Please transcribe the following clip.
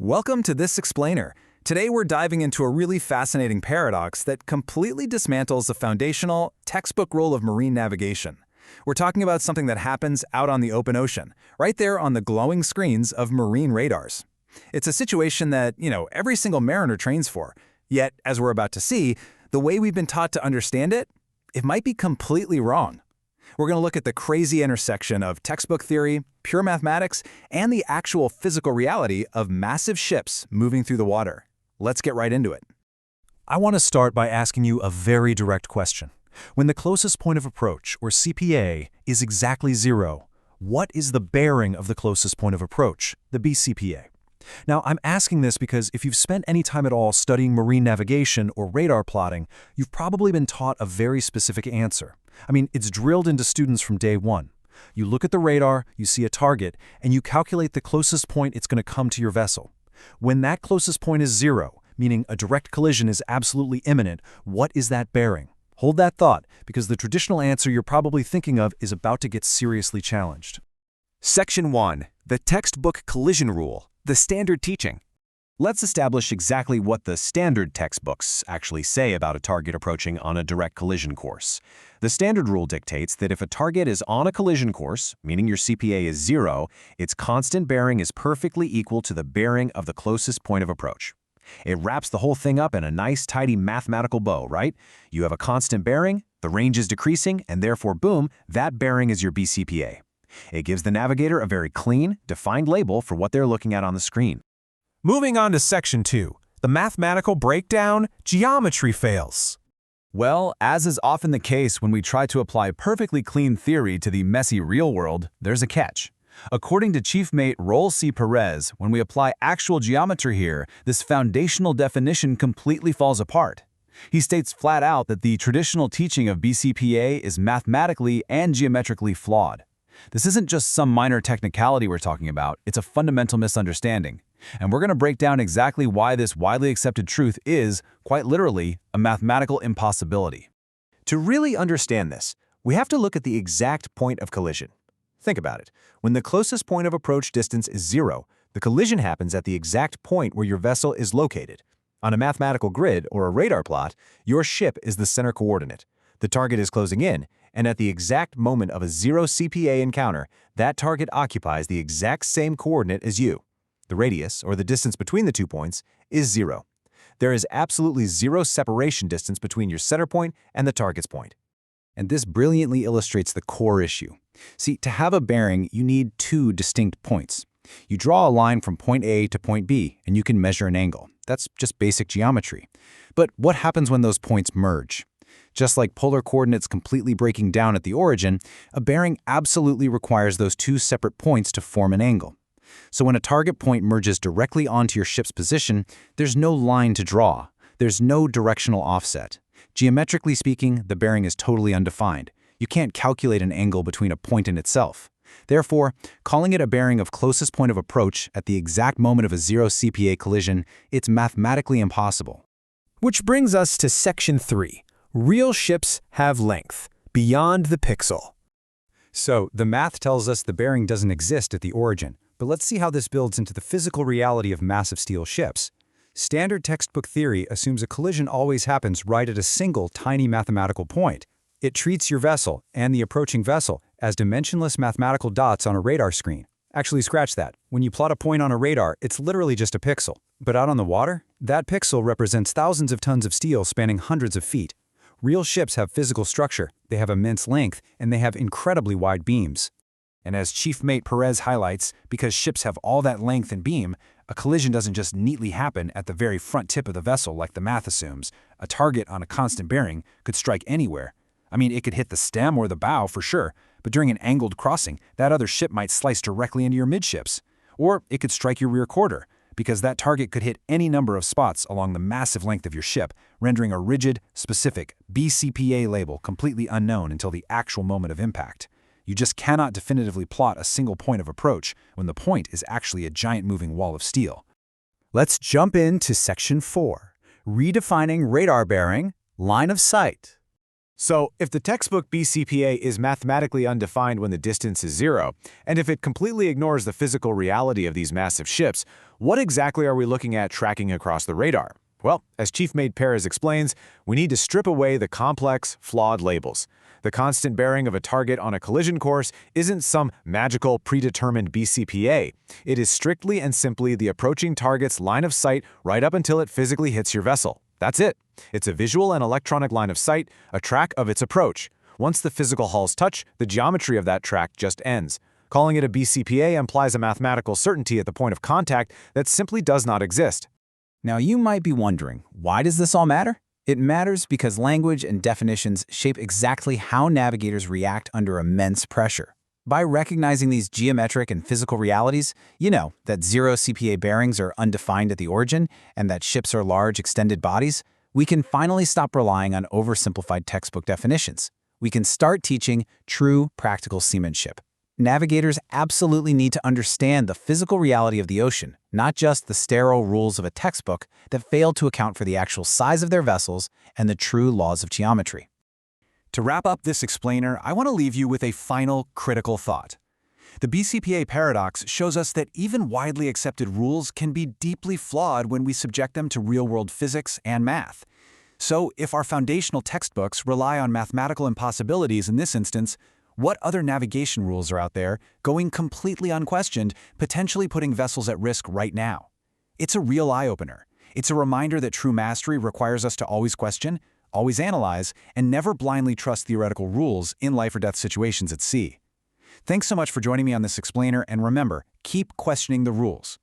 Welcome to This Explainer. Today we're diving into a really fascinating paradox that completely dismantles the foundational, textbook rule of marine navigation. We're talking about something that happens out on the open ocean, right there on the glowing screens of marine radars. It's a situation that, every single mariner trains for. Yet, as we're about to see, the way we've been taught to understand it, it might be completely wrong. We're going to look at the crazy intersection of textbook theory, pure mathematics, and the actual physical reality of massive ships moving through the water. Let's get right into it. I want to start by asking you a very direct question. When the closest point of approach, or CPA, is exactly 0, what is the bearing of the closest point of approach, the BCPA? Now, I'm asking this because if you've spent any time at all studying marine navigation or radar plotting, you've probably been taught a very specific answer. It's drilled into students from day one. You look at the radar, you see a target, and you calculate the closest point it's going to come to your vessel. When that closest point is 0, meaning a direct collision is absolutely imminent, what is that bearing? Hold that thought, because the traditional answer you're probably thinking of is about to get seriously challenged. Section 1. The Textbook Collision Rule, the Standard Teaching. Let's establish exactly what the standard textbooks actually say about a target approaching on a direct collision course. The standard rule dictates that if a target is on a collision course, meaning your CPA is 0, its constant bearing is perfectly equal to the bearing of the closest point of approach. It wraps the whole thing up in a nice, tidy mathematical bow, right? You have a constant bearing, the range is decreasing, and therefore, boom, that bearing is your BCPA. It gives the navigator a very clean, defined label for what they're looking at on the screen. Moving on to Section 2, the mathematical breakdown, geometry fails. Well, as is often the case when we try to apply perfectly clean theory to the messy real world, there's a catch. According to Chief Mate Raul C. Perez, when we apply actual geometry here, this foundational definition completely falls apart. He states flat out that the traditional teaching of BCPA is mathematically and geometrically flawed. This isn't just some minor technicality we're talking about, it's a fundamental misunderstanding. And we're going to break down exactly why this widely accepted truth is, quite literally, a mathematical impossibility. To really understand this, we have to look at the exact point of collision. Think about it. When the closest point of approach distance is 0, the collision happens at the exact point where your vessel is located. On a mathematical grid or a radar plot, your ship is the center coordinate. The target is closing in, and at the exact moment of a 0 CPA encounter, that target occupies the exact same coordinate as you. The radius, or the distance between the 2 points, is 0. There is absolutely 0 separation distance between your center point and the target's point. And this brilliantly illustrates the core issue. See, to have a bearing, you need 2 distinct points. You draw a line from point A to point B, and you can measure an angle. That's just basic geometry. But what happens when those points merge? Just like polar coordinates completely breaking down at the origin, a bearing absolutely requires those 2 separate points to form an angle. So when a target point merges directly onto your ship's position, there's no line to draw. There's no directional offset. Geometrically speaking, the bearing is totally undefined. You can't calculate an angle between a point and itself. Therefore, calling it a bearing of closest point of approach at the exact moment of a 0 CPA collision, it's mathematically impossible. Which brings us to Section 3. Real ships have length, beyond the pixel. So, the math tells us the bearing doesn't exist at the origin. But let's see how this builds into the physical reality of massive steel ships. Standard textbook theory assumes a collision always happens right at a single tiny mathematical point. It treats your vessel and the approaching vessel as dimensionless mathematical dots on a radar screen. Actually, scratch that. When you plot a point on a radar, it's literally just a pixel. But out on the water, that pixel represents thousands of tons of steel spanning hundreds of feet. Real ships have physical structure, they have immense length, and they have incredibly wide beams. And as Chief Mate Perez highlights, because ships have all that length and beam, a collision doesn't just neatly happen at the very front tip of the vessel like the math assumes. A target on a constant bearing could strike anywhere. It could hit the stem or the bow for sure, but during an angled crossing, that other ship might slice directly into your midships. Or it could strike your rear quarter, because that target could hit any number of spots along the massive length of your ship, rendering a rigid, specific BCPA label completely unknown until the actual moment of impact. You just cannot definitively plot a single point of approach when the point is actually a giant moving wall of steel. Let's jump into Section 4, redefining radar bearing, line of sight. So, if the textbook BCPA is mathematically undefined when the distance is 0, and if it completely ignores the physical reality of these massive ships, what exactly are we looking at tracking across the radar? Well, as Chief Mate Perez explains, we need to strip away the complex, flawed labels. The constant bearing of a target on a collision course isn't some magical, predetermined BCPA. It is strictly and simply the approaching target's line of sight right up until it physically hits your vessel. That's it. It's a visual and electronic line of sight, a track of its approach. Once the physical hulls touch, the geometry of that track just ends. Calling it a BCPA implies a mathematical certainty at the point of contact that simply does not exist. Now you might be wondering, why does this all matter? It matters because language and definitions shape exactly how navigators react under immense pressure. By recognizing these geometric and physical realities, you know that 0 CPA bearings are undefined at the origin and that ships are large, extended bodies, we can finally stop relying on oversimplified textbook definitions. We can start teaching true, practical seamanship. Navigators absolutely need to understand the physical reality of the ocean, not just the sterile rules of a textbook that fail to account for the actual size of their vessels and the true laws of geometry. To wrap up this explainer, I want to leave you with a final, critical thought. The BCPA paradox shows us that even widely accepted rules can be deeply flawed when we subject them to real-world physics and math. So, if our foundational textbooks rely on mathematical impossibilities in this instance, what other navigation rules are out there, going completely unquestioned, potentially putting vessels at risk right now? It's a real eye-opener. It's a reminder that true mastery requires us to always question, always analyze, and never blindly trust theoretical rules in life-or-death situations at sea. Thanks so much for joining me on this explainer, and remember, keep questioning the rules.